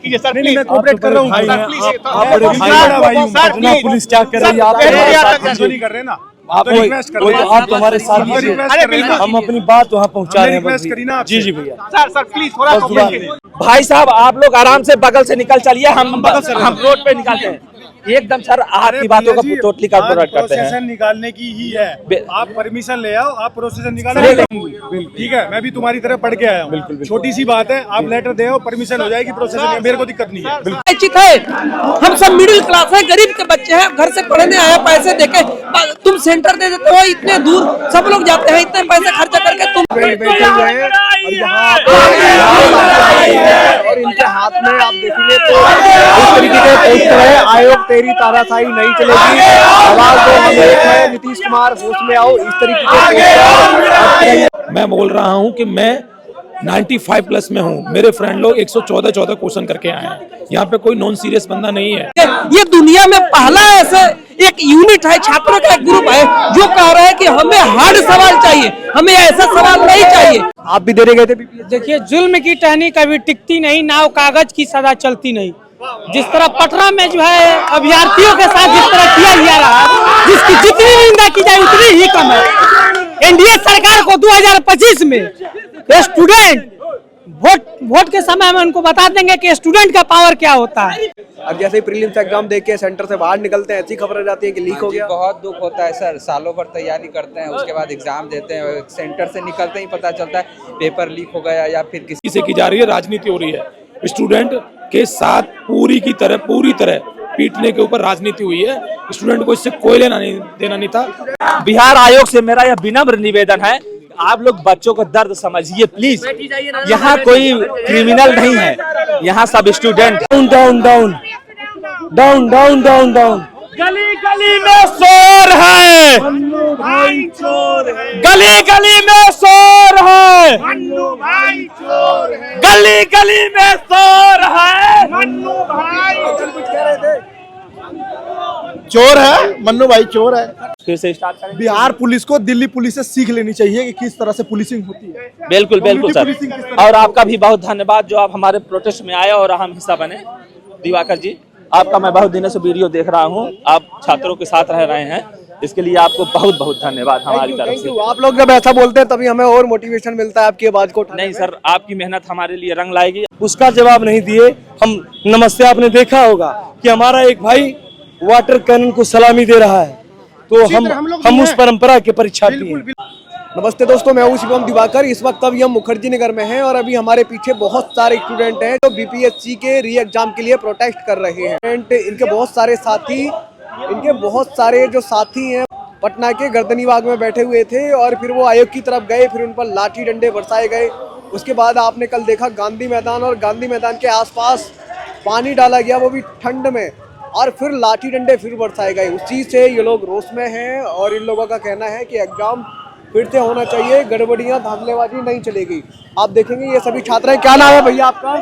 कीजिए सर, मैं कोऑपरेट कर रहा हूँ सर, आप प्लीज पुलिस क्या कर रही है, आप नहीं कर रहे ना, आप आप तुम्हारे साथ हम अपनी बात वहाँ पहुँचा रहे हैं। जी जी भैया, सर प्लीज थोड़ा भाई साहब आप लोग आराम से बगल से निकल चलिए, हम रोड पे निकालते हैं एकदम। सर आपकी बातों का टोटली कॉर्पोरेट करते हैं। प्रोसेसन निकालने की ही है, आप परमिशन ले आओ, आप प्रोसेसन निकालो, ठीक है। मैं भी तुम्हारी तरह पढ़ के आया हूँ, छोटी सी बात है, आप लेटर दे आओ, परमिशन हो जाएगी, प्रोसेसन, मेरे को दिक्कत नहीं है। चित है, हम सब मिडिल क्लास है, गरीब के बच्चे हैं, घर से पढ़ने आए, पैसे देके तुम सेंटर दे देते हो, इतने दूर सब लोग जाते हैं, इतने पैसे खर्चा करके तुम बैठे हुए हैं और इनके हाथ में आप देखेंगे तो इस तरीके के पोस्टर है, आयोग तेरी तानाशाही नहीं चलेगी, आवाज दो हम एक है, नीतीश कुमार होश में आओ, इस तरीके के पोस्टर। मैं बोल रहा हूं कि मैं 95 प्लस में हूं, मेरे फ्रेंड लोग 114 क्वेश्चन करके आए हैं, यहाँ पे कोई नॉन सीरियस बंदा नहीं है। ये दुनिया में पहला ऐसा एक यूनिट है, छात्रों का एक ग्रुप है जो कह रहा है कि हमें हार्ड सवाल चाहिए, हमें ऐसा सवाल नहीं चाहिए। आप भी देने गए थे? देखिए, जुल्म की टहनी कभी टिकती नहीं, नाव कागज की सदा चलती नहीं। जिस तरह पटना में जो है अभ्यर्थियों के साथ जिस तरह किया जा रहा है, जिसकी जितनी निंदा की जाए उतनी ही कम है। एनडीए सरकार को 2025 में स्टूडेंट वोट के समय में उनको बता देंगे कि स्टूडेंट का पावर क्या होता है। अब जैसे प्रीलिम्स एग्जाम देख के सेंटर से बाहर निकलते हैं, ऐसी खबरें जाती है कि लीक हो गया। बहुत दुख होता है सर, सालों भर तैयारी करते हैं, उसके बाद एग्जाम देते हैं, सेंटर से निकलते ही पता चलता है पेपर लीक हो गया या फिर किसी से की जा रही है, राजनीति हो रही है। स्टूडेंट के साथ पूरी तरह पीटने के ऊपर राजनीति हुई है। स्टूडेंट को इससे कोई लेना नहीं देना नहीं था। बिहार आयोग से मेरा यह विनम्र निवेदन है, आप लोग बच्चों का दर्द समझिए प्लीज। यहाँ कोई क्रिमिनल नहीं है, यहाँ सब student. Down down down down down down down गली गली में शोर है, भाई चोर है, गली गली में शोर है, मन्नू भाई चोर है, गली गली में शोर है, मन्नू भाई कुछ कह रहे थे, चोर है, मन्नू भाई चोर है। फिर से स्टार्ट करें। बिहार पुलिस को दिल्ली पुलिस से सीख लेनी चाहिए कि किस तरह से पुलिसिंग होती है। बिल्कुल बिल्कुल सर, और आपका भी बहुत धन्यवाद जो आप हमारे प्रोटेस्ट में आए और अहम हिस्सा बने। दिवाकर जी, आपका मैं बहुत दिनों से वीडियो देख रहा हूं, आप छात्रों के साथ रह रहे हैं, इसके लिए आपको बहुत बहुत धन्यवाद हमारी तरफ से। आप लोग जब ऐसा बोलते हैं तभी हमें और मोटिवेशन मिलता है आपकी आवाज को। नहीं सर, आपकी मेहनत हमारे लिए रंग लाएगी। उसका जवाब नहीं दिए हम नमस्ते। आपने देखा होगा कि हमारा एक भाई वाटर कैनन को सलामी दे रहा है, तो हम उस परंपरा के परीक्षार्थी हैं। नमस्ते दोस्तों, मैं हूं शिवम दिवाकर। इस वक्त अभी हम मुखर्जी नगर में हैं और अभी हमारे पीछे बहुत सारे स्टूडेंट हैं जो बीपीएससी के री एग्जाम के लिए प्रोटेस्ट कर रहे हैं। इनके बहुत सारे जो साथी हैं पटना के गर्दनी बाग में बैठे हुए थे और फिर वो आयोग की तरफ गए, फिर उन पर लाठी डंडे बरसाए गए। उसके बाद आपने कल देखा गांधी मैदान, और गांधी मैदान के आसपास पानी डाला गया, वो भी ठंड में, और फिर लाठी डंडे फिर बरसाए गए। उस चीज़ से ये लोग रोष में हैं और इन लोगों का कहना है कि एग्जाम फिर से होना चाहिए, गड़बड़ियाँ धांधलेबाजी नहीं चलेगी। आप देखेंगे ये सभी छात्र हैं। क्या नाम है भैया आपका?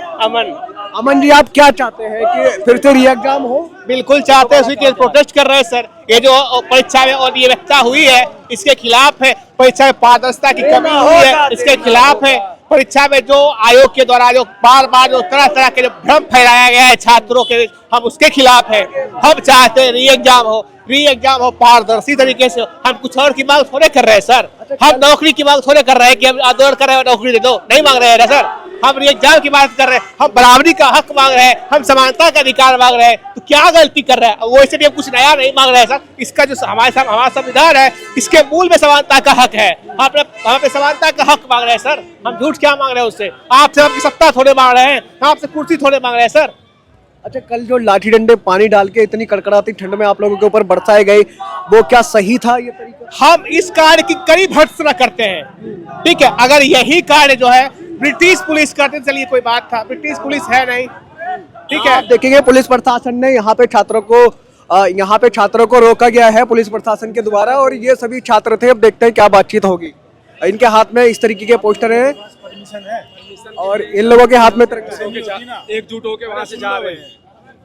अमन जी, आप क्या चाहते हैं कि फिर से री एग्जाम हो? बिल्कुल चाहते हैं, उसी के प्रोटेस्ट कर रहे हैं सर। ये जो परीक्षा में अनियमितता हुई है इसके खिलाफ है, परीक्षा में पारदर्शिता की कमी हुई है इसके खिलाफ है, परीक्षा में जो आयोग के द्वारा जो बार जो तरह के जो भ्रम फैलाया गया है छात्रों के, हम उसके खिलाफ है। हम चाहते हैं री एग्जाम हो पारदर्शी तरीके से। हम कुछ और की मांग थोड़े कर रहे हैं सर, हम नौकरी की मांग थोड़े कर रहे हैं कि हम आंदोलन कर रहे हैं नौकरी दे दो, नहीं मांग रहे हैं ना सर। हम री एग्जाम की बात कर रहे हैं, हम बराबरी का हक मांग रहे हैं, हम समानता का अधिकार मांग रहे हैं। तो क्या गलती कर रहे हैं वो? इससे भी हम कुछ नया नहीं मांग रहे हैं सर। इसका जो हमारा संविधान है इसके मूल में समानता का हक है। हम पे समानता का हक मांग रहे हैं सर। हम झूठ क्या मांग रहे हैं उससे? आपसे हम सत्ता थोड़े मांग रहे हैं, आपसे कुर्सी थोड़े मांग रहे हैं सर। अच्छा, कल जो लाठी डंडे पानी डाल के इतनी कड़कड़ाती ठंड में आप लोगों के ऊपर बरसाए गए, वो क्या सही था ये तरीका? हम इस कार्य की कड़ी भर्त्सना करते हैं, ठीक है। अगर यही कार्य जो है ब्रिटिश पुलिस करते चलिए कोई बात था, ब्रिटिश पुलिस है नहीं, ठीक है। आप देखेंगे पुलिस प्रशासन ने यहाँ पे छात्रों को रोका गया है पुलिस प्रशासन के द्वारा, और ये सभी छात्र थे। अब देखते हैं क्या बातचीत होगी। इनके हाथ में इस तरीके के पोस्टर हैं और इन लोगों के हाथ में एकजुट होकर वहाँ से जा रहे हैं।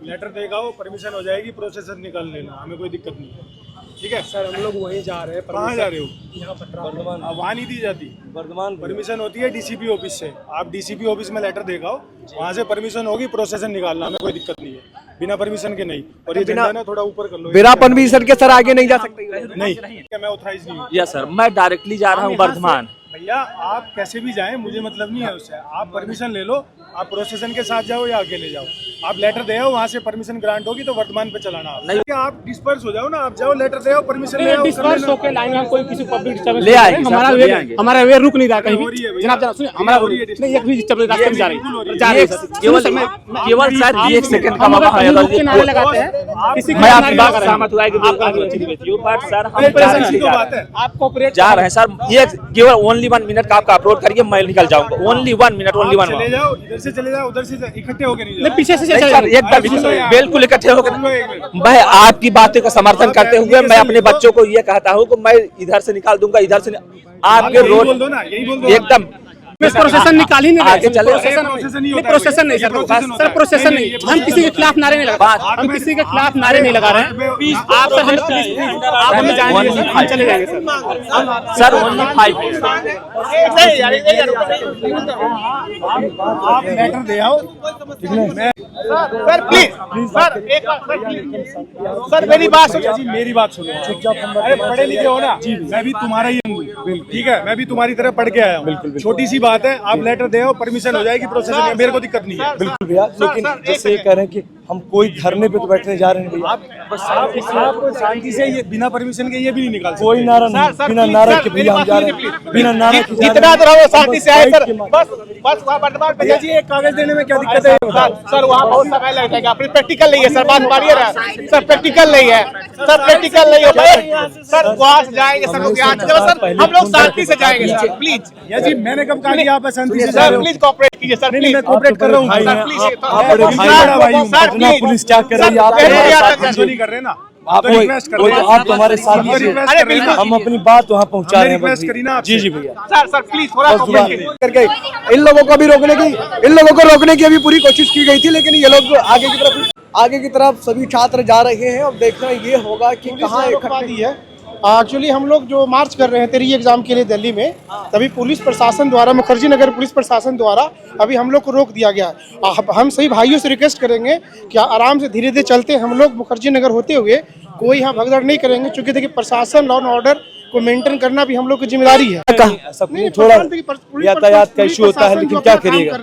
लेटर देगा वो, परमिशन हो जाएगी, प्रोसेसर निकाल लेना, हमें कोई दिक्कत नहीं है। ठीक है सर हम लोग वहीं जा रहे हैं। कहाँ जा रहे हो? यहाँ वर्धमान वहाँ नहीं दी जाती, वर्धमान परमिशन होती है डीसीपी ऑफिस से। आप डीसीपी ऑफिस में लेटर देगाओ, वहाँ से परमिशन होगी, प्रोसेसन निकालना, हमें कोई दिक्कत नहीं है, बिना परमिशन के नहीं। और ये झंडा ना थोड़ा ऊपर कर लो, बिना परमिशन के सर आगे नहीं जा सकते। नहीं क्या मैं ऑथराइज नहीं हूँ? यस सर, मैं डायरेक्टली जा रहा हूँ वर्धमान। भैया आप कैसे भी जाएं, मुझे मतलब नहीं है उससे। आप परमिशन ले लो, आप प्रोसेसन के साथ जाओ या अकेले जाओ, आप लेटर दे आओ, वहाँ से परमिशन ग्रांट होगी तो वर्धमान पे चलाना। आप नहीं, आप डिस्पर्स हो जाओ ना, आप जाओ लेटर दे आओ, परमिशन ले आओ, डिस्पर्स होकर लाइन में कोई किसी पब्लिक डिस्टर्बेंस ले आएंगे, हमारा वे रुक नहीं रहा कहीं हो रही है भी। भैया। जनाब सुनिए, हमारा नहीं एक भी डिस्टर्बेंस रास्ते में जा रही है केवल सर 1 सेकंड का मौका है। नारे लगाते हैं, किसी मैं आपकी बात से सहमत हुआ है कि बट सर हम आप कोऑपरेट जा रहे हैं सर। ये केवल ओनली 1 मिनट का आपका अपलोड करिए, मैं निकल जाऊंगा। ओनली 1 मिनट, ओनली 1 चले जाओ, इधर से चले जाओ, उधर से इकट्ठे होकर नहीं जाओ। पीछे से नहीं सर, एकदम बिल्कुल इकट्ठे होकर। मैं आपकी बातों का समर्थन करते हुए मैं अपने बच्चों को ये कहता हूँ कि मैं इधर से निकाल दूंगा, इधर से आपके रोड बोल दो ना, यही बोल दो एकदम प्रोसेसन निकाल ही नहीं रहे। आगे चले। प्रोसेसन नहीं सर, प्रोसेसन नहीं। हम किसी के खिलाफ नारे नहीं लगा रहे, हम किसी के खिलाफ नारे नहीं लगा रहे हैं। आप सर आप हमें जाएंगे सर, हम चले जाएंगे सर। ओनली 5 आप लेटर दे आओ, सर प्लीज सर एक बार सर मेरी बात सुनिए जी, मेरी बात सुनो। अरे पढ़े लिखे हो ना, मैं भी तुम्हारा ही हूँ, ठीक है, मैं भी तुम्हारी तरह पढ़ के आया हूँ। छोटी सी बात है, आप लेटर दे आओ, परमिशन हो जाएगी, प्रोसेस में मेरे को दिक्कत नहीं है। बिल्कुल भैया, लेकिन जैसे ये कह रहे हैं कि हम कोई धरने पे तो बैठने जा रहे हैं भैया। आप शांति से ये बिना परमिशन के ये भी नहीं निकाल सकते। कोई नारा नहीं, बिना नारा के भैया हम जा रहे हैं, बिना नारा के जितना दूर हो शांति से आए सर। बस वहाँ वर्धमान पे जी एक कागज देने में क्या दिक्कत है? सर वहाँ बहुत समय लगेगा, फिर प्रैक्टिकल नहीं है सर, बात मानिए ना सर, प्रैक्टिकल नहीं है सर, प्रैक्टिकल नहीं है सर। वहाँ से जाएंगे सर, सर हम लोग शांति से जाएंगे सर, प्लीज। या जी मैंने कब कहा कि आप शांति से जा सर रहे हो? प्लीज कोऑपरेट कीजिए सर, नहीं मैं कोऑपरेट कर रहा हूँ सर प्लीज। पटना पुलिस क्या कर रही है? आप नहीं कर रहे ना, आप आप तुम्हारे साथ दीजिए, अरे बिल्कुल हम अपनी बात वहाँ पहुँचा रहे हैं। रिक्वेस्ट करी ना जी जी भैया, सर प्लीज थोड़ा कोऑपरेट कीजिए। करके इन लोगों को रोकने की अभी पूरी कोशिश की गई थी, लेकिन ये लोग आगे की तरफ सभी छात्र जा रहे हैं। अब देखना ये होगा कि कहाँ इकट्ठे है। एक्चुअली हम लोग जो मार्च कर रहे हैं तेरी एग्जाम के लिए दिल्ली में, तभी पुलिस प्रशासन द्वारा, मुखर्जी नगर पुलिस प्रशासन द्वारा अभी हम लोग को रोक दिया गया है। हम सभी भाइयों से रिक्वेस्ट करेंगे कि आराम से धीरे धीरे चलते हम लोग मुखर्जी नगर होते हुए, कोई यहाँ भगदड़ नहीं करेंगे, क्योंकि देखिए प्रशासन लॉ एंड ऑर्डर को मेंटेन करना भी हम लोग की जिम्मेदारी है। ऐसा थोड़ा यातायात का इशू होता है, लेकिन क्या करिएगा,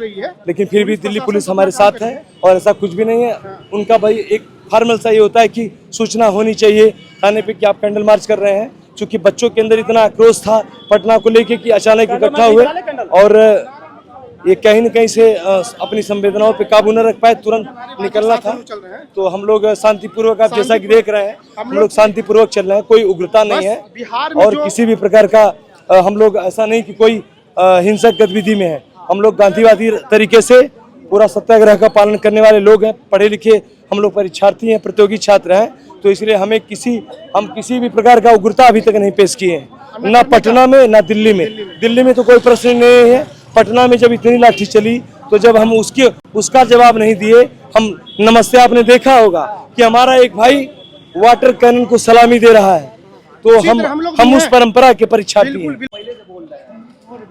लेकिन फिर भी दिल्ली पुलिस हमारे साथ है और ऐसा कुछ भी नहीं है। उनका भाई एक फॉर्मल सा ये होता है कि सूचना होनी चाहिए थाने पे कि आप कैंडल मार्च कर रहे हैं, क्योंकि बच्चों के अंदर इतना आक्रोश था पटना को लेके कि अचानक इकट्ठा हुए और ये कहीं न कहीं से अपनी संवेदनाओं पे काबू न रख पाए, तुरंत निकलना था। तो हम लोग शांतिपूर्वक, आप जैसा कि देख रहे हैं, हम लोग शांतिपूर्वक चल रहे हैं, कोई उग्रता नहीं है और किसी भी प्रकार का हम लोग ऐसा नहीं कि कोई हिंसक गतिविधि में है। हम लोग गांधीवादी तरीके से पूरा सत्याग्रह का पालन करने वाले लोग हैं, पढ़े लिखे हम लोग परीक्षार्थी हैं, प्रतियोगी छात्र हैं, तो इसलिए हम किसी भी प्रकार का उग्रता अभी तक नहीं पेश किए हैं, ना पटना में ना दिल्ली में। दिल्ली में तो कोई प्रश्न नहीं है, पटना में जब इतनी लाठी चली तो जब हम उसका जवाब नहीं दिए, हम नमस्ते, आपने देखा होगा कि हमारा एक भाई वाटर कैनन को सलामी दे रहा है, तो हम उस परंपरा के परीक्षार्थी हैं।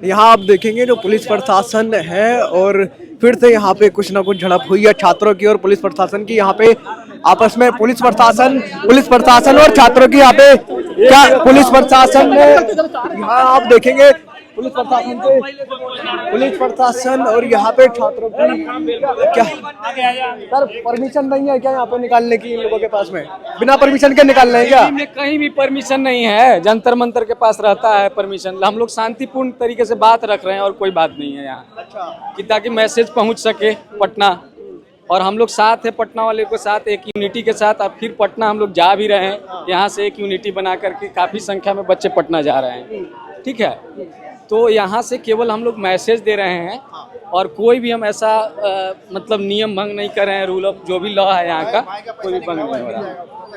यहाँ आप देखेंगे जो पुलिस प्रशासन है और फिर से यहाँ पे कुछ ना कुछ झड़प हुई है छात्रों की और पुलिस प्रशासन की। यहाँ पे आपस में पुलिस प्रशासन और छात्रों की यहाँ पे क्या पुलिस प्रशासन ने, यहाँ आप देखेंगे पुलिस प्रशासन और यहाँ पे छात्रों की क्या सर परमिशन नहीं है क्या यहाँ पे निकालने की? इन लोगों के पास में बिना परमिशन के निकाल रहे हैं क्या? कहीं भी परमिशन नहीं है, जंतर मंतर के पास रहता है परमिशन। हम लोग शांतिपूर्ण तरीके से बात रख रहे हैं और कोई बात नहीं है यहाँ कि ताकि मैसेज पहुँच सके पटना, और हम लोग साथ है पटना वाले को साथ, एक यूनिटी के साथ। अब फिर पटना हम लोग जा भी रहे हैं, यहाँ से एक यूनिटी बना करके काफ़ी संख्या में बच्चे पटना जा रहे हैं, ठीक है। तो यहाँ से केवल हम लोग मैसेज दे रहे हैं और कोई भी हम ऐसा मतलब नियम भंग नहीं कर रहे हैं, रूल ऑफ जो भी लॉ है यहाँ का कोई भी भंग नहीं हो रहा है,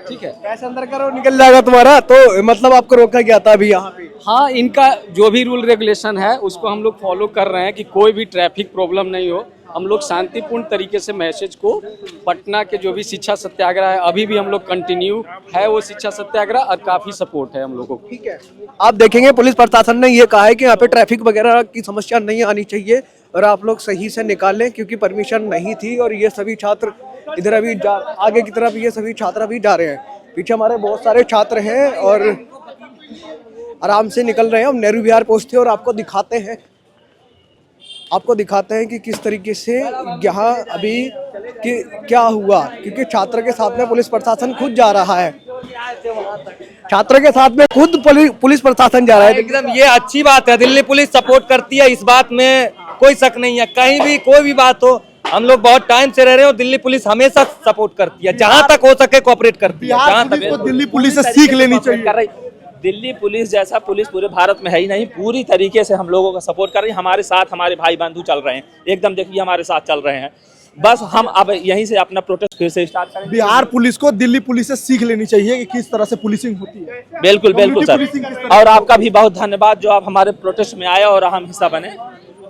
ठीक है। कैसे अंदर करो निकल जाएगा तुम्हारा, तो मतलब आपको रोका गया था अभी यहाँ पे? हाँ, इनका जो भी रूल रेगुलेशन है उसको हम लोग फॉलो कर रहे हैं कि कोई भी ट्रैफिक प्रॉब्लम नहीं हो हम लोग शांतिपूर्ण तरीके से मैसेज को पटना के जो भी शिक्षा सत्याग्रह है अभी भी हम लोग कंटिन्यू है वो शिक्षा सत्याग्रह और काफी सपोर्ट है हम लोगों को। ठीक है, आप देखेंगे पुलिस प्रशासन ने ये कहा है कि यहाँ पे ट्रैफिक वगैरह की समस्या नहीं आनी चाहिए और आप लोग सही से निकालें क्योंकि परमिशन नहीं थी। और ये सभी छात्र इधर अभी आगे की तरफ ये सभी छात्र अभी जा रहे हैं। पीछे हमारे बहुत सारे छात्र हैं और आराम से निकल रहे हैं। हम नेहरू विहार पहुंचते हैं और आपको दिखाते हैं कि किस तरीके से यहाँ अभी क्या हुआ, क्योंकि छात्र के साथ में पुलिस प्रशासन खुद जा रहा है। छात्र के साथ में खुद पुलिस प्रशासन जा रहा है। एकदम ये अच्छी बात है, दिल्ली पुलिस सपोर्ट करती है, इस बात में कोई शक नहीं है। कहीं भी कोई भी बात हो, हम लोग बहुत टाइम से रह रहे हैं और दिल्ली पुलिस हमेशा सपोर्ट करती है, जहां तक हो सके कोऑपरेट करती है। जहां तक दिल्ली पुलिस से सीख लेनी चाहिए। दिल्ली पुलिस जैसा पुलिस पूरे भारत में है ही नहीं, पूरी तरीके से हम लोगों का सपोर्ट कर रही है। हमारे साथ हमारे भाई बंधु चल रहे हैं, एकदम देखिए हमारे साथ चल रहे हैं। बस हम अब यहीं से अपना प्रोटेस्ट फिर से स्टार्ट करेंगे। बिहार पुलिस को दिल्ली पुलिस से सीख लेनी चाहिए कि किस तरह से पुलिसिंग होती है। बिल्कुल बिल्कुल सर, और आपका भी बहुत धन्यवाद जो आप हमारे प्रोटेस्ट में आए और हम हिस्सा बने।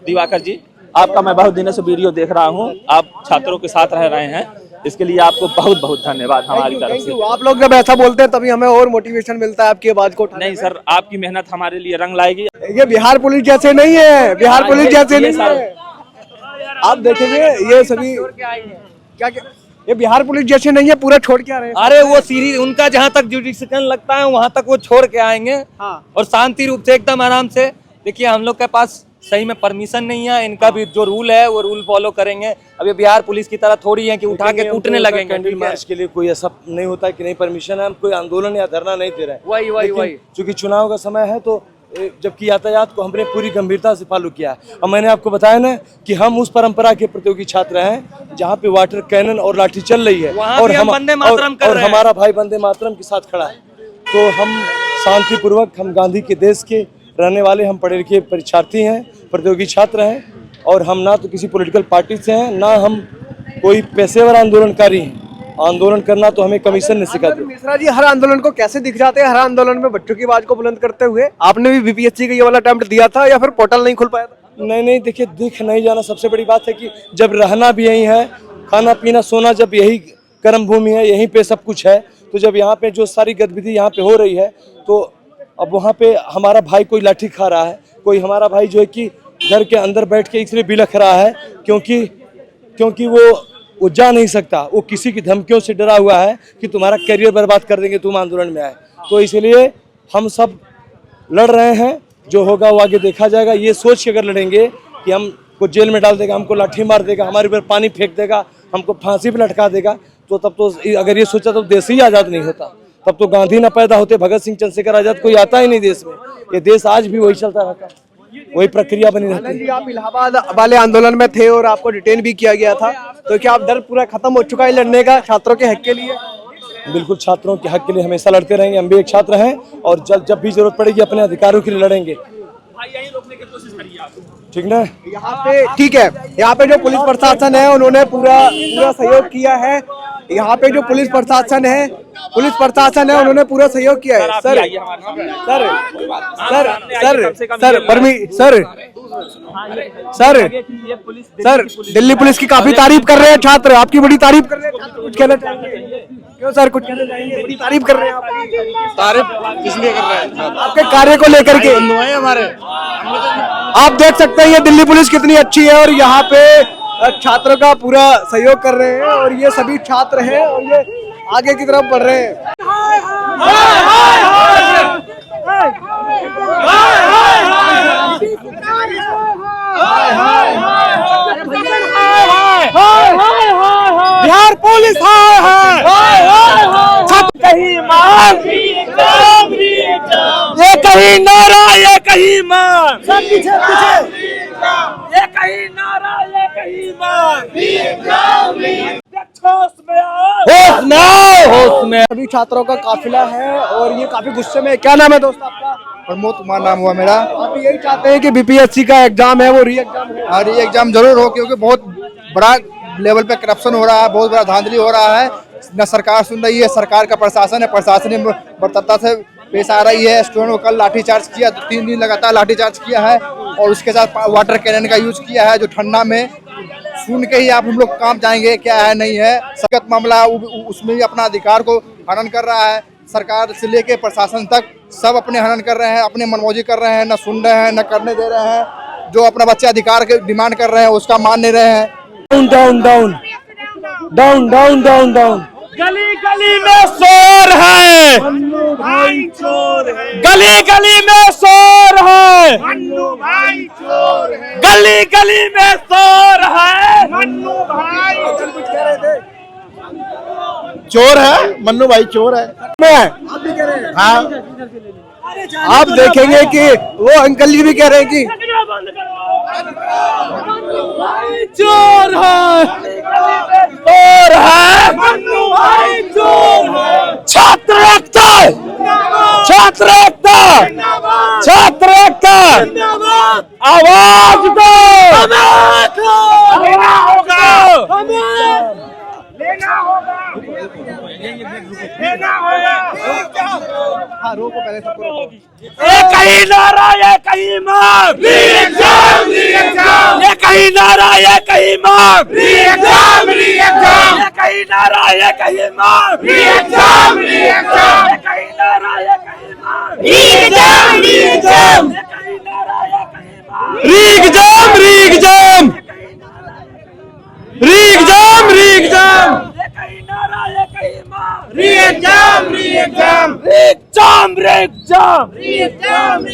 दिवाकर जी, आपका मैं बहुत दिनों से वीडियो देख रहा हूँ, आप छात्रों के साथ रह रहे हैं, इसके लिए आपको बहुत बहुत धन्यवाद हमारी तरफ से। आप लोग जब ऐसा बोलते हैं तभी हमें और मोटिवेशन मिलता है आपकी आवाज को। नहीं सर, आपकी मेहनत हमारे लिए रंग लाएगी। ये बिहार पुलिस जैसे नहीं है, बिहार पुलिस जैसे नहीं है। आप देखेंगे ये सभी क्या ये बिहार पुलिस जैसे नहीं है, पूरा छोड़ के आ रहे हैं। अरे वो सीरी उनका जहां तक जुडिक्शन लगता है वहां तक वो छोड़ के आएंगे। हाँ। और शांति रूप से एकदम आराम से। देखिए हम लोग के पास सही में परमिशन नहीं है, इनका भी जो रूल है वो रूल फॉलो करेंगे। अब ये बिहार पुलिस की तरह थोड़ी है कि उठा के कूटने लगेंगे। कैंडल मार्च के लिए कोई ऐसा नहीं होता है कि नहीं परमिशन है, हम कोई आंदोलन या धरना नहीं दे रहे हैं। वही चूंकि चुनाव का समय है तो जबकि यातायात को हमने पूरी गंभीरता से फॉलो किया है। और मैंने आपको बताया ना कि हम उस परंपरा के प्रतियोगी छात्र हैं जहाँ पे वाटर कैनन और लाठी चल रही है और हमारा भाई वंदे मातरम के साथ खड़ा है। तो हम शांतिपूर्वक, हम गांधी के देश के रहने वाले, हम पढ़े लिखे परीक्षार्थी हैं, प्रतियोगी छात्र हैं और हम ना तो किसी पॉलिटिकल पार्टी से हैं ना हम कोई पेशेवर आंदोलनकारी हैं। आंदोलन करना तो हमें कमीशन ने सिखाते। मिश्रा जी, हर आंदोलन को कैसे दिख जाते हैं? हर आंदोलन में बच्चों की आवाज को बुलंद करते हुए आपने भी बीपीएससी का ये वाला अटेम्प्ट दिया था या फिर पोर्टल नहीं खुल पाया था? नहीं, देखिए दिख नहीं जाना सबसे बड़ी बात है कि जब रहना भी यही है, खाना पीना सोना जब यही कर्म भूमि है, यहीं पे सब कुछ है, तो जब यहाँ पे जो सारी गतिविधि यहाँ पे हो रही है तो अब वहाँ पे हमारा भाई कोई लाठी खा रहा है, कोई हमारा भाई जो है कि घर के अंदर बैठ के इसलिए बिलख रहा है क्योंकि वो जा नहीं सकता, वो किसी की धमकियों से डरा हुआ है कि तुम्हारा करियर बर्बाद कर देंगे तुम आंदोलन में आए। तो इसलिए हम सब लड़ रहे हैं, जो होगा वो आगे देखा जाएगा। ये सोच के अगर लड़ेंगे कि हमको जेल में डाल देगा, हमको लाठी मार देगा, हमारे ऊपर पानी फेंक देगा, हमको फांसी पर लटका देगा, तो तब तो अगर ये सोचा तो देश ही आज़ाद नहीं होता। तब तो गांधी ना पैदा होते, भगत सिंह, चंद्रशेखर आजाद, कोई आता ही नहीं देश में। ये देश आज भी वही चलता रहता, वही प्रक्रिया बनी रहती है। आप इलाहाबाद वाले आंदोलन में थे और आपको डिटेन भी किया गया था, तो क्या आप डर पूरा खत्म हो चुका है लड़ने का छात्रों के हक के लिए? बिल्कुल, छात्रों के हक के लिए हमेशा लड़ते रहेंगे। हम भी एक छात्र हैं और जब भी जरूरत पड़ेगी अपने अधिकारों के लिए लड़ेंगे। ठीक ना? यहाँ पे ठीक है, यहाँ पे जो पुलिस प्रशासन है उन्होंने पूरा सहयोग किया है। यहाँ पे जो पुलिस प्रशासन है उन्होंने पूरा सहयोग किया है। सर दिल्ली पुलिस की काफी तारीफ कर रहे हैं छात्र, आपकी बड़ी तारीफ कर रहे हैं। कुछ कहना चाहेंगे? क्यों सर, कुछ कहना चाहेंगे? बड़ी तारीफ कर रहे हैं आप। तारीफ किस लिए कर रहे हैं? आपके कार्य को लेकर के। हमारे आप देख सकते हैं ये दिल्ली पुलिस कितनी अच्छी है और यहाँ पे छात्रों का पूरा सहयोग कर रहे हैं और ये सभी छात्र हैं और ये आगे की तरफ बढ़ रहे हैं। बिहार पुलिस कहीं मार, ये कहीं नारा, ये कहीं मार, सब पीछे ये कहीं नारा, ये कहीं मार, होश में। सभी छात्रों का काफिला है और ये काफी गुस्से में। क्या नाम है दोस्त आपका? प्रमोद कुमार नाम हुआ मेरा। आप यही चाहते हैं कि बीपीएससी का एग्जाम है वो री एग्जाम हो? हाँ, री एग्जाम जरूर हो, क्योंकि बहुत बड़ा लेवल पे करप्शन हो रहा है, बहुत बड़ा धांधली हो रहा है। न सरकार सुन रही है, सरकार का प्रशासन है, प्रशासन बर्बरता से पेश आ रही है। स्टूडेंट को कल लाठीचार्ज किया, 3 दिन लगातार लाठीचार्ज किया है और उसके साथ वाटर कैनन का यूज किया है, जो ठंडा में सुन के ही आप हम लोग काम जाएंगे क्या है नहीं है। सख्त मामला उसमें भी अपना अधिकार को हनन कर रहा है। सरकार से लेके प्रशासन तक सब अपने हनन कर रहे हैं, अपने मनमौजी कर रहे हैं, न सुन रहे हैं न करने दे रहे हैं। जो अपना बच्चे अधिकार के डिमांड कर रहे हैं उसका मान नहीं रहे हैं। Down down down down down down down. गली गली में शोर है, मन्नू भाई चोर है, गली गली में शोर है, मन्नू भाई चोर है, गली गली में शोर है। मन्नू भाई चोर है, मन्नू भाई चोर है। हाँ, आप देखेंगे कि वो अंकल जी भी कह रहे हैं कि चोर है, चोर है, मन्नू भाई चोर है। छात्र एकता, छात्र एकता, छात्र एकता, आवाज दो, लेना होगा, लेना होगा, लेना होगा। हाँ रोको पहले सबको रोको। एक ही नारा, एक ही मांग, री-एग्जाम, री-एग्जाम, एक ही नारा, एक ही मांग, री-एग्जाम, री-एग्जाम, एक ही नारा, एक ही मांग, री-एग्जाम, री-एग्जाम, एक ही नारा, एक ही मांग, री-एग्जाम, री-एग्जाम, एक ही नारा, एक ही मांग, रीगजाम रीगजाम रीगजाम रीगजाम एक ही नारा, एक ही मांग, re-exam, re-exam, re-exam, re-exam, re-exam, re-exam,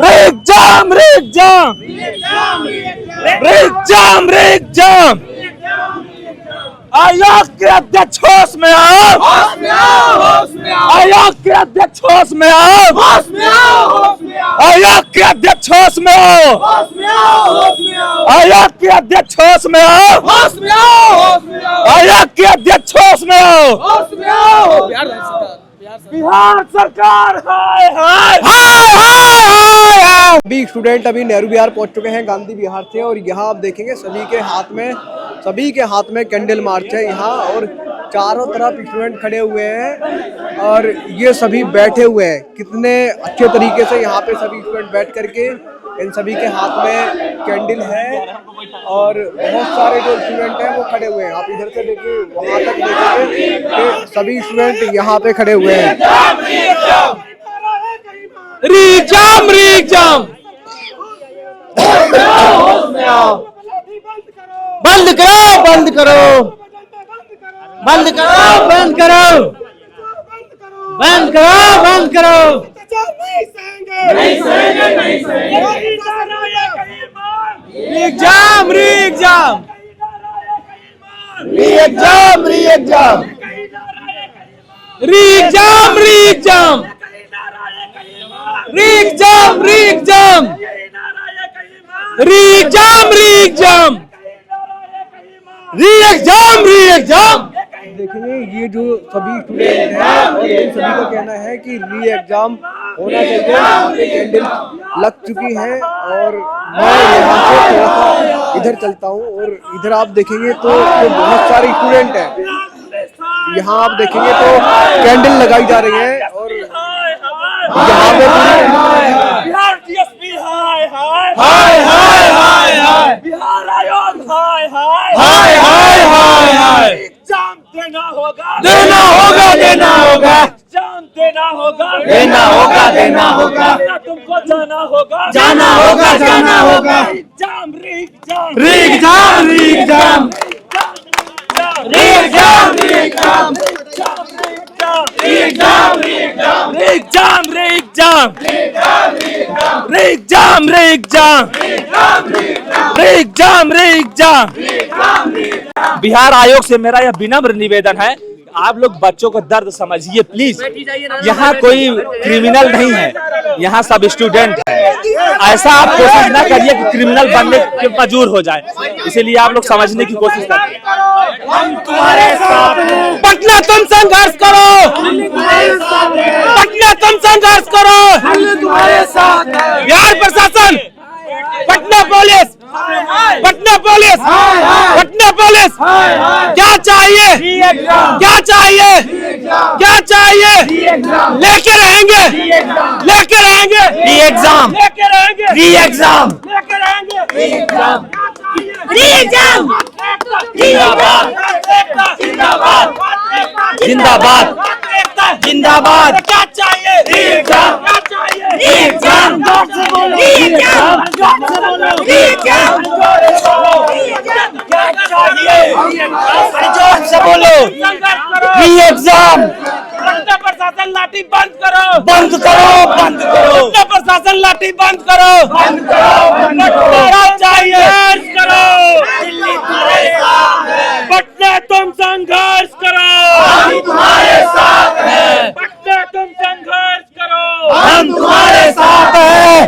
re-exam, re-exam, re-exam, re-exam, re-exam, re-exam. आयोग के अध्यक्ष होश में आओ, होश में आओ, होश में आओ, आयोग के अध्यक्ष होश में आओ, होश में आओ, होश में आओ, आयोग के अध्यक्ष होश में आओ, होश में आओ, होश में आओ, आयोग के अध्यक्ष होश में आओ, होश में आओ, होश में आओ, आयोग के अध्यक्ष होश में आओ। होश में आओ। बिहार सरकार हाय हाय हाय हाय हाय हाय। सभी स्टूडेंट अभी नेहरू विहार पहुंच चुके हैं गांधी विहार से, और यहाँ आप देखेंगे सभी के हाथ में कैंडल मार्च है यहाँ, और चारों तरफ स्टूडेंट खड़े हुए हैं और ये सभी बैठे हुए हैं। कितने अच्छे तरीके से यहाँ पे सभी स्टूडेंट बैठ करके, इन सभी के हाथ में कैंडल है और बहुत सारे जो स्टूडेंट हैं वो खड़े हुए हैं। आप इधर से देखिए वहाँ तक देखेंगे कि सभी स्टूडेंट यहाँ पे खड़े हुए हैं। रीगजाम, रीगजाम, बंद करो, बंद करो, बंद करो, बंद करो, बंद करो, बंद करो। रीगजाम, रीगजाम, री-एग्जाम, री-एग्जाम, रीगजाम, रीगजाम, रीगजाम, रीगजाम, रीगजाम, रीगजाम, रीएग्जाम, रीएग्जाम। देखिए ये जो सभी स्टूडेंट हैं और इन सभी का कहना है कि री एग्जाम होना चाहिए। यहाँ पे कैंडल लग चुकी है और मैं यहाँ से थोड़ा सा इधर चलता हूँ, और इधर आप देखेंगे तो जो बहुत सारे स्टूडेंट हैं यहाँ आप देखेंगे तो कैंडल लगाई जा रही है, और यहाँ पे बिहार डीएसपी हाय हाय हाय हाय हाय हाय बिहार आयोग हाय हाय हाय हाय हाय हाय एग्जाम देना होगा, देना होगा, देना होगा, एग्जाम देना होगा, देना होगा, देना होगा, तुमको जाना होगा, जाना होगा, जाना होगा। एग्जाम, रीगजाम, रीगजाम, रीगजाम, रीगजाम, रीगजाम, रीगजाम, रीगजाम, रीगजाम, रीगजाम, रीगजाम, रीगजाम, रीगजाम। बिहार आयोग से मेरा यह विनम्र निवेदन है, आप लोग बच्चों का दर्द समझिए प्लीज। यहाँ कोई क्रिमिनल नहीं है, यहाँ सब स्टूडेंट है। ऐसा आप कोशिश ना करिए कि क्रिमिनल बनने के मजबूर हो जाए, इसीलिए आप लोग समझने की कोशिश करिए। हम तुम्हारे साथ हैं, पटना तुम संघर्ष करो, पटना तुम संघर्ष करो, हम तुम्हारे साथ हैं। बिहार प्रशासन, Patna police, Patna police, Patna police, क्या चाहिए, क्या चाहिए, क्या चाहिए, लेके रहेंगे, लेके रहेंगे, री एग्जाम, लेके रहेंगे, री एग्जाम, लेके रहेंगे, री एग्जाम, री एग्जाम, जिंदाबाद जिंदाबाद। क्या चाहिए? जोर से बोलो। एग्जाम। प्रशासन लाठी बंद करो, बंद करो, बंद करो। प्रशासन लाठी बंद करो, बंद करो। चाहिए करो। दिल्ली तुम्हारे साथ है। पटना तुम संघर्ष करो, हम तुम्हारे साथ हैं। पटना तुम संघर्ष करो, हम तुम्हारे साथ हैं।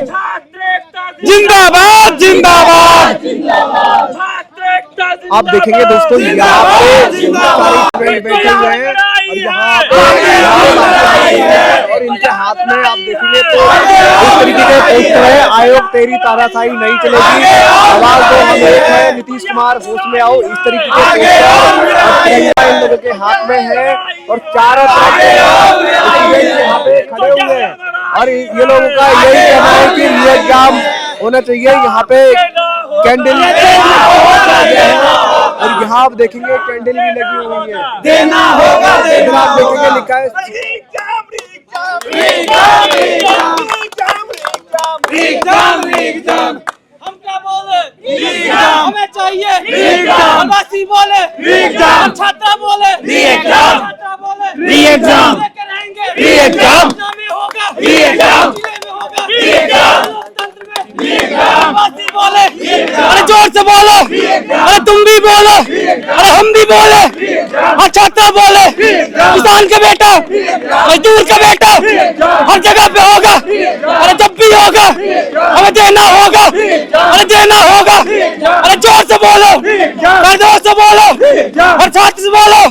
जिंदाबाद जिंदाबाद जिंदाबाद। आप देखेंगे दोस्तों यहाँ पे सारे बैठे हुए हैं और यहाँ पे और इनके हाथ में आप देखेंगे तो इस तरीके के पोस्टर है, आयोग तेरी तानाशाही नहीं चलेगी, आवाज दो हम एक है, नीतीश कुमार होश में आओ। इस तरीके के पोस्टर इन लोगों के हाथ में है और चारों तरफ यहाँ पे खड़े हुए हैं और ये लोगों का यही कहना है कि ये एग्जाम होना चाहिए। यहाँ पे कैंडल और यहाँ आप देखेंगे कैंडल भी लगी हुई है। देना होगा, देना आप देखेंगे लिखा है हम क्या बोले? हमें चाहिए आवासी बोले, छात्रा बोले, छात्रा बोले री-एग्जाम होगा, आवासी बोले। अरे जोर से बोलो, अरे तुम भी बोलो, अरे हम भी बोले, और छात्रा बोले, किसान का बेटा, मजदूर का बेटा हर जगह पे होगा। अरे जब भी होगा हमें देना होगा, अरे देना होगा। अरे जोर से बोलो, अरे जोर से बोलो, और छात्र से बोलो,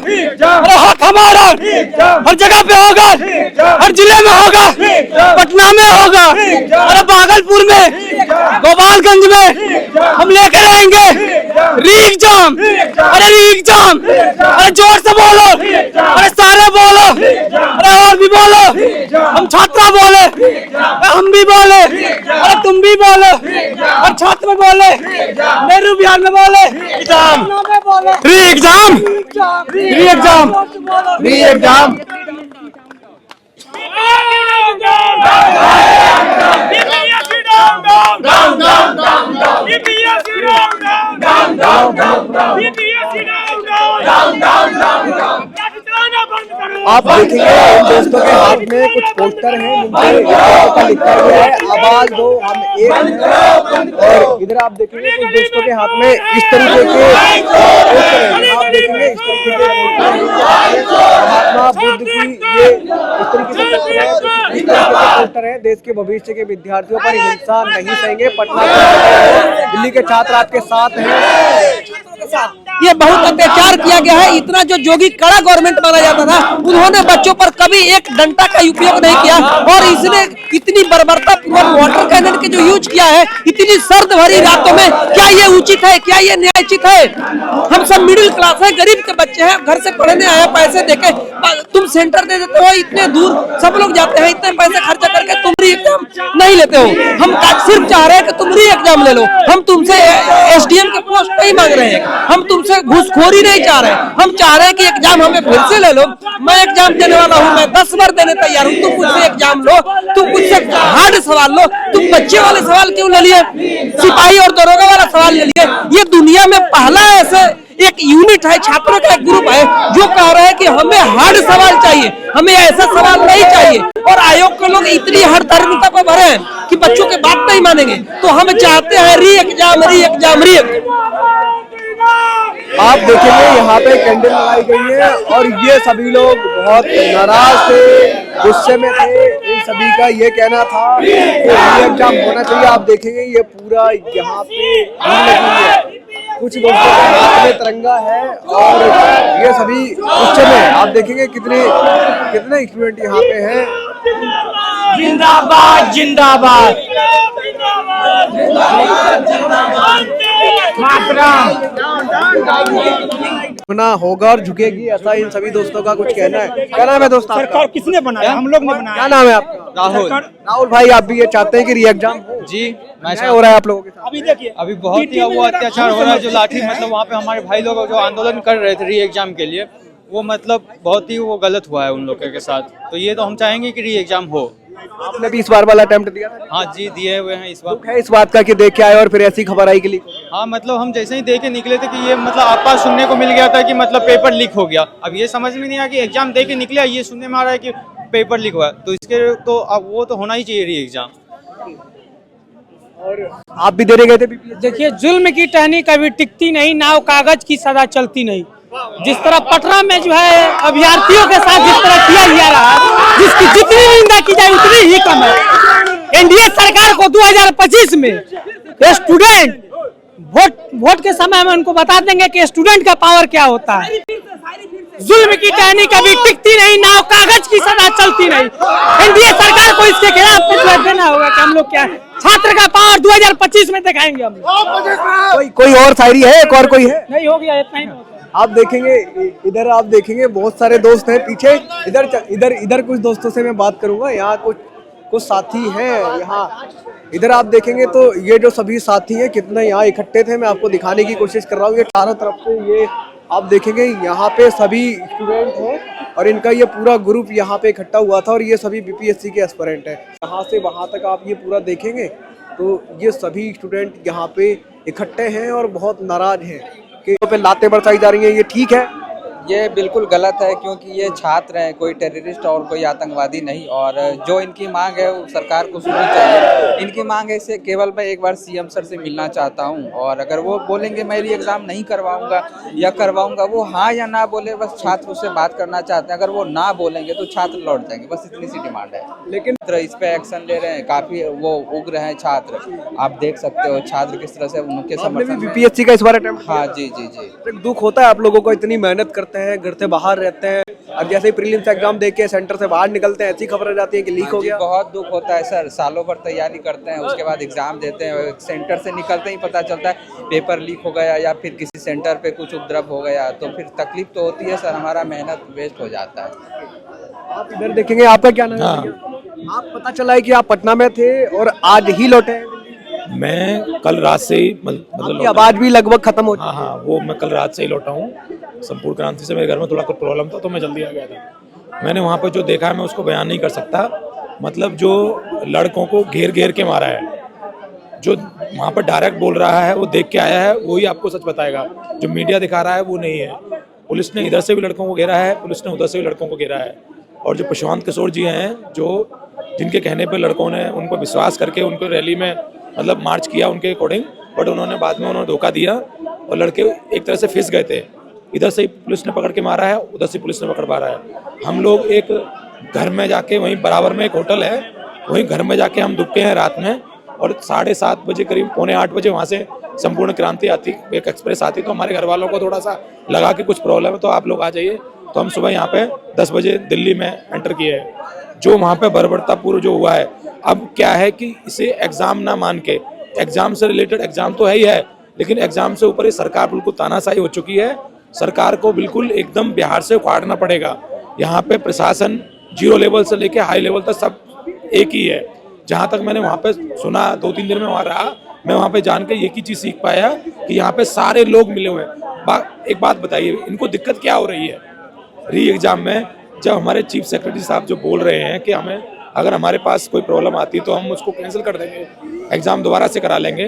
अरे हक हमारा हर जगह पे होगा, हर जिले में होगा, पटना में होगा, अरे भागलपुर में, गोपालगंज में हम लेकर आएंगे री-एग्जाम। अरे री-एग्जाम, अरे जोर से बोलो, अरे सारे बोलो, अरे और भी बोलो, हम छात्रा बोले, हम भी बोले, अरे तुम भी बोलो, और छात्र में बोले, नेहरू बिहार में बोले, री-एग्जाम, री-एग्जाम, री-एग्जाम। आप देखेंगे इन दोस्तों के हाथ में कुछ पोस्टर हैं जिनपे लिखा हुआ है आवाज दो हम एक हैं। और इधर आप देखेंगे कुछ दोस्तों के हाथ में इस तरीके के पोस्टर हैं। आप देखेंगे इस तरीके के महात्मा बुद्ध की ये इस तरीके से पोस्टर है। देश के भविष्य के विद्यार्थियों पर हिंसा नहीं सहेंगे, पटना दिल्ली के छात्र आपके साथ हैं। ये बहुत अत्याचार किया गया है। इतना जो जोगी कड़ा गवर्नमेंट माना जाता था, उन्होंने बच्चों पर कभी एक डंडा का उपयोग नहीं किया और इसने इतनी बर्बरता पूर्वक वाटर कैनन के जो यूज किया है इतनी सर्द भरी रातों में, क्या ये उचित है? क्या ये न्यायोचित है? हम सब मिडिल क्लास है, गरीब के बच्चे हैं, घर से पढ़ने आए पैसे देके, तुम सेंटर दे देते हो, इतने दूर सब लोग जाते हैं, इतने पैसे खर्चा करके तुम री एग्जाम नहीं लेते हो। हम सिर्फ चाह रहे हैं कि तुम री एग्जाम ले लो। हम तुमसे SDM के पोस्ट नहीं मांग रहे हैं, हम तुमसे घूसखोरी नहीं चाह रहे, हम चाह रहे हैं कि एग्जाम हमें फिर से ले लो। मैं एग्जाम देने वाला हूँ, मैं 10 बार देने तैयार हूँ, तुम मुझसे एग्जाम लो, तुम मुझसे हार्ड सवाल लो। तुम बच्चे वाले सवाल क्यों ले लिए? सिपाही और दरोगा वाला सवाल ले लिए। ये दुनिया में पहला ऐसे एक यूनिट है, छात्रों का एक ग्रुप है जो कह रहा है कि हमें हार्ड सवाल चाहिए, हमें ऐसा सवाल नहीं चाहिए। और आयोग के लोग इतनी हर धार्मिकता पर भरे हैं कि बच्चों के बात नहीं मानेंगे। तो हम चाहते हैं री एग्जाम, री एग्जाम, री एग्जाम। आप देखेंगे यहाँ पे कैंडल लगाई गई है और ये सभी लोग बहुत नाराज थे, गुस्से में थे। इन सभी का ये कहना था कि एग्जाम होना चाहिए। आप देखेंगे ये पूरा यहाँ पे भीड़ लगी है, कुछ दोस्तों के हाथ में तिरंगा है और ये सभी गुस्से में। आप देखेंगे कितने स्टूडेंट यहाँ पे हैं। जिंदाबाद जिंदाबाद मातरम। ना होगा और झुकेगी, ऐसा इन सभी दोस्तों का कुछ कहना है। क्या नाम है दोस्त आपका? सरकार किसने बनाया? हम लोग ने बनाया। क्या नाम है आपका? राहुल। राहुल भाई, आप भी ये चाहते हैं कि री एग्जाम जी मैं क्या हो रहा है आप लोगों के साथ? अभी देखिए, अभी बहुत ही वो अत्याचार हो रहा है, जो लाठी मतलब वहाँ पे हमारे भाई लोग जो आंदोलन कर रहे थे री एग्जाम के लिए, वो मतलब बहुत ही वो गलत हुआ है उन लोगों के साथ। तो ये तो हम चाहेंगे कि री एग्जाम हो। आपने भी इस बार वाला अटेम्प्ट दिया था? हाँ जी, दिए हुए हैं इस बार। दुख है इस बात का कि देख के आए और फिर ऐसी खबर आई कि लीक? हाँ मतलब हम जैसे ही दे के निकले थे कि ये मतलब आसपास सुनने को मिल गया था कि मतलब पेपर लीक हो गया। अब ये समझ में नहीं आया कि एग्जाम दे के निकले, ये सुनने में आ रहा है कि पेपर लीक हुआ, तो इसके तो अब वो तो होना ही चाहिए री एग्जाम। और आप भी देने गए थे बीपीएससी? देखिए, जुल्म की टहनी कभी टिकती नहीं, नाव कागज की सदा चलती नहीं। जिस तरह पटना में जो है अभ्यर्थियों के साथ जिस तरह किया जा रहा है, जिसकी जितनी निंदा की जाए उतनी ही कम है। एनडीए सरकार को 2025 में स्टूडेंट वोट के समय में उनको बता देंगे कि स्टूडेंट का पावर क्या होता है। जुल्म की टहनी कभी टिकती नहीं, नाव कागज की सदा चलती नहीं। एनडीए सरकार को इसके खिलाफ कुछ देना होगा कि हम लोग क्या छात्र का पावर 2025 में दिखाएंगे हम लोग। कोई और शायरी है? एक और कोई है? नहीं, हो गया इतना ही। आप देखेंगे इधर, आप देखेंगे बहुत सारे दोस्त हैं पीछे। इधर कुछ दोस्तों से मैं बात करूंगा। यहाँ कुछ साथी हैं यहाँ। इधर आप देखेंगे तो ये जो सभी साथी हैं कितने यहाँ इकट्ठे थे, मैं आपको दिखाने की कोशिश कर रहा हूँ। ये चारों तरफ से ये आप देखेंगे यहाँ पे सभी स्टूडेंट हैं और इनका ये पूरा ग्रुप यहाँ पे इकट्ठा हुआ था और ये सभी बीपीएससी के एस्पिरेंट हैं। यहाँ से वहाँ तक आप ये पूरा देखेंगे तो ये सभी स्टूडेंट यहाँ पे इकट्ठे हैं और बहुत नाराज हैं कि पे लातें बरसाई जा रही हैं। ये ठीक है? ये बिल्कुल गलत है, क्योंकि ये छात्र हैं, कोई टेररिस्ट और कोई आतंकवादी नहीं। और जो इनकी मांग है वो सरकार को सुननी चाहिए। इनकी मांग है इससे केवल मैं एक बार सीएम सर से मिलना चाहता हूं, और अगर वो बोलेंगे मैं री एग्ज़ाम नहीं करवाऊंगा या करवाऊंगा, वो हाँ या ना बोले, बस छात्र उससे बात करना चाहते हैं। अगर वो ना बोलेंगे तो छात्र लौट जाएंगे, बस इतनी सी डिमांड है। लेकिन इस पे एक्शन ले रहे हैं, काफ़ी वो उग्र हैं छात्र। आप देख सकते हो छात्र किस तरह से उनके समर्थन। बीपीएससी का इस बार अटेम्प्ट? हाँ जी। दुख होता है आप लोगों को, इतनी मेहनत करते हैं, घर से बाहर रहते हैं, अब जैसे ही प्रीलिम्स एग्जाम देख के सेंटर से बाहर निकलते हैं ऐसी खबरें जाती हैं कि लीक हो गया। बहुत दुख होता है सर, सालों भर तैयारी करते हैं, उसके बाद एग्जाम देते हैं, सेंटर से निकलते ही पता चलता है पेपर लीक हो गया या फिर किसी सेंटर पे कुछ उपद्रव हो गया, तो फिर तकलीफ तो होती है सर, हमारा मेहनत वेस्ट हो जाता है। आप इधर देखेंगे, आपका क्या नाम है? आप पता चला है कि आप पटना में थे और आज ही लौटे हैं? मैं कल रात से ही मतलब आवाज भी लगभग खत्म हो चुकी है। हाँ, वो मैं कल रात से ही लौटा हूँ संपूर्ण क्रांति से। मेरे घर में थोड़ा कुछ प्रॉब्लम था तो मैं जल्दी आ गया था। मैंने वहाँ पे जो देखा है मैं उसको बयान नहीं कर सकता। मतलब जो लड़कों को घेर घेर के मारा है, जो वहाँ पर डायरेक्ट बोल रहा है वो देख के आया है, वही आपको सच बताएगा। जो मीडिया दिखा रहा है वो नहीं है। पुलिस ने इधर से भी लड़कों को घेरा है, पुलिस ने उधर से भी लड़कों को घेरा है। और जो प्रशांत किशोर जी हैं, जो जिनके कहने पर लड़कों ने उन पर विश्वास करके उनको रैली में मतलब मार्च किया उनके अकॉर्डिंग, बट उन्होंने बाद में उन्होंने धोखा दिया और लड़के एक तरह से फिस गए थे। इधर से पुलिस ने पकड़ के मारा है, उधर से पुलिस ने पकड़ मारा है। हम लोग एक घर में जाके, वहीं बराबर में एक होटल है, वहीं घर में जाके हम दुबके हैं रात में, और 7:30 बजे करीब 7:45 बजे वहाँ से संपूर्ण क्रांति आती, एक एक्सप्रेस आती, तो हमारे घर वालों को थोड़ा सा लगा कि कुछ प्रॉब्लम है तो आप लोग आ जाइए। तो हम सुबह यहाँ पे 10 बजे दिल्ली में एंटर किए हैं। जो वहाँ पे बर्बरतापूर्व जो हुआ है, अब क्या है कि इसे एग्जाम ना मान के, एग्जाम से रिलेटेड एग्जाम तो है ही है, लेकिन एग्जाम से ऊपर ही सरकार बिल्कुल तानाशाही हो चुकी है। सरकार को बिल्कुल एकदम बिहार से उखाड़ना पड़ेगा। यहाँ पे प्रशासन 0 लेवल से लेके हाई लेवल तक सब एक ही है। जहाँ तक मैंने वहाँ पे सुना, 2-3 दिन में वहाँ रहा, मैं वहाँ पे जान के एक ही चीज़ सीख पाया कि यहाँ पे सारे लोग मिले हुए हैं। एक बात बताइए, इनको दिक्कत क्या हो रही है री एग्जाम में? जब हमारे चीफ सेक्रेटरी साहब जो बोल रहे हैं कि हमें अगर हमारे पास कोई प्रॉब्लम आती है तो हम उसको कैंसिल कर देंगे, एग्ज़ाम दोबारा से करा लेंगे,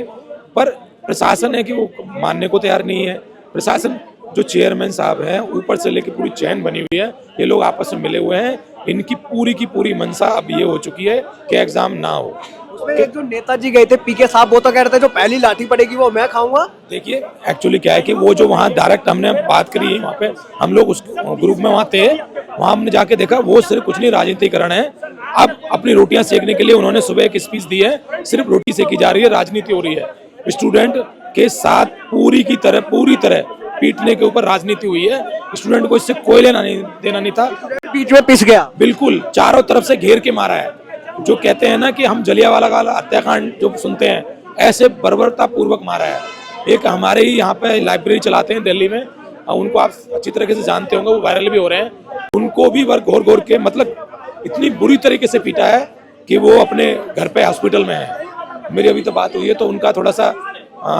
पर प्रशासन है कि वो मानने को तैयार नहीं है। प्रशासन जो चेयरमैन साहब हैं, ऊपर से लेकर पूरी चैन बनी हुई है, ये लोग आपस में मिले हुए हैं। इनकी पूरी की पूरी मंशा अब ये हो चुकी है कि एग्जाम ना हो। उसमें एक जो नेताजी गए थे पीके साहब, वो तो कह रहे थे जो पहली लाठी पड़ेगी वो मैं खाऊंगा। देखिए एक्चुअली क्या है कि वो जो वहाँ डायरेक्ट हमने बात करी, वहाँ पे हम लोग उस ग्रुप में वहाँ थे, वहाँ हमने जाके देखा वो सिर्फ कुछ नहीं राजनीतिकरण है। अब अपनी रोटियां सेकने के लिए उन्होंने सुबह एक स्पीच दी है, सिर्फ रोटी सेकी जा रही है, राजनीति हो रही है। स्टूडेंट के साथ पूरी तरह पीटने के ऊपर राजनीति हुई है। स्टूडेंट को इससे कोई लेना नहीं देना नहीं था। बीच में पिस गया, बिल्कुल चारों तरफ से घेर के मारा है। जो कहते हैं ना कि हम जलियांवाला बाग हत्याकांड जो सुनते हैं, ऐसे बर्बरता पूर्वक मारा है। एक हमारे ही यहाँ पे लाइब्रेरी चलाते हैं दिल्ली में, उनको आप अच्छी तरीके से जानते होंगे, वो वायरल भी हो रहे हैं। उनको भी घोर घोर के मतलब इतनी बुरी तरीके से पीटा है कि वो अपने घर पे हॉस्पिटल में है। मेरी अभी तो बात हुई है, तो उनका थोड़ा सा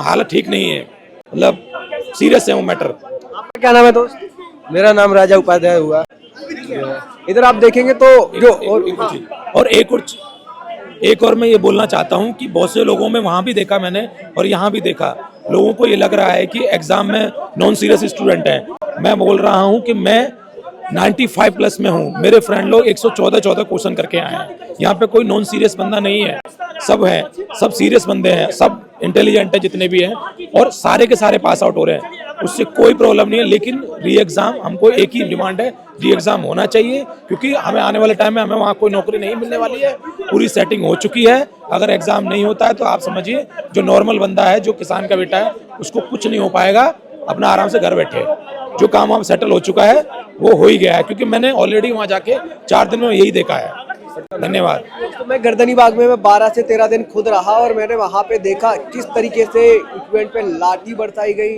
हालत ठीक नहीं है, मतलब सीरियस है वो मैटर। आपका क्या नाम है दोस्त? मेरा नाम राजा उपाध्याय हुआ। इधर आप देखेंगे तो जो और एक और मैं ये बोलना चाहता हूँ कि बहुत से लोगों में वहाँ भी देखा मैंने और यहाँ भी देखा, लोगों को ये लग रहा है कि एग्जाम में नॉन सीरियस स्टूडेंट हैं। मैं बोल रहा हूँ कि मैं 95 प्लस में हूँ, मेरे फ्रेंड लोग 114 क्वेश्चन करके आए हैं। यहाँ पे कोई नॉन सीरियस बंदा नहीं है, सब है, सब सीरियस बंदे हैं, सब इंटेलिजेंट है जितने भी हैं, और सारे के सारे पास आउट हो रहे हैं, उससे कोई प्रॉब्लम नहीं है। लेकिन री एग्जाम हमको एक ही डिमांड है, री एग्जाम होना चाहिए, क्योंकि हमें आने वाले टाइम में हमें वहाँ कोई नौकरी नहीं मिलने वाली है, पूरी सेटिंग हो चुकी है। अगर एग्जाम नहीं होता है तो आप समझिए जो नॉर्मल बंदा है, जो किसान का बेटा है, उसको कुछ नहीं हो पाएगा, अपना आराम से घर बैठे। जो काम वहाँ सेटल हो चुका है वो हो ही गया है, क्योंकि मैंने ऑलरेडी वहाँ जाके 4 दिन में यही देखा है। धन्यवाद। तो मैं गर्दनी बाग में 12 से 13 दिन खुद रहा और मैंने वहाँ पे देखा किस तरीके से स्टूडेंट पे लाठी बरसाई गई,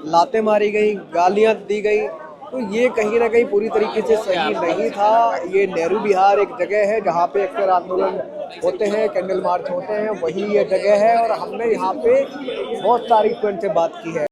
लातें मारी गई, गालियाँ दी गई। तो ये कहीं ना कहीं पूरी तरीके से सही नहीं था। ये नेहरू विहार एक जगह है जहाँ पे अक्सर आंदोलन होते हैं, कैंडल मार्च होते हैं, वही ये जगह है। और हमने यहाँ पे बहुत सारी स्टूडेंट से बात की है।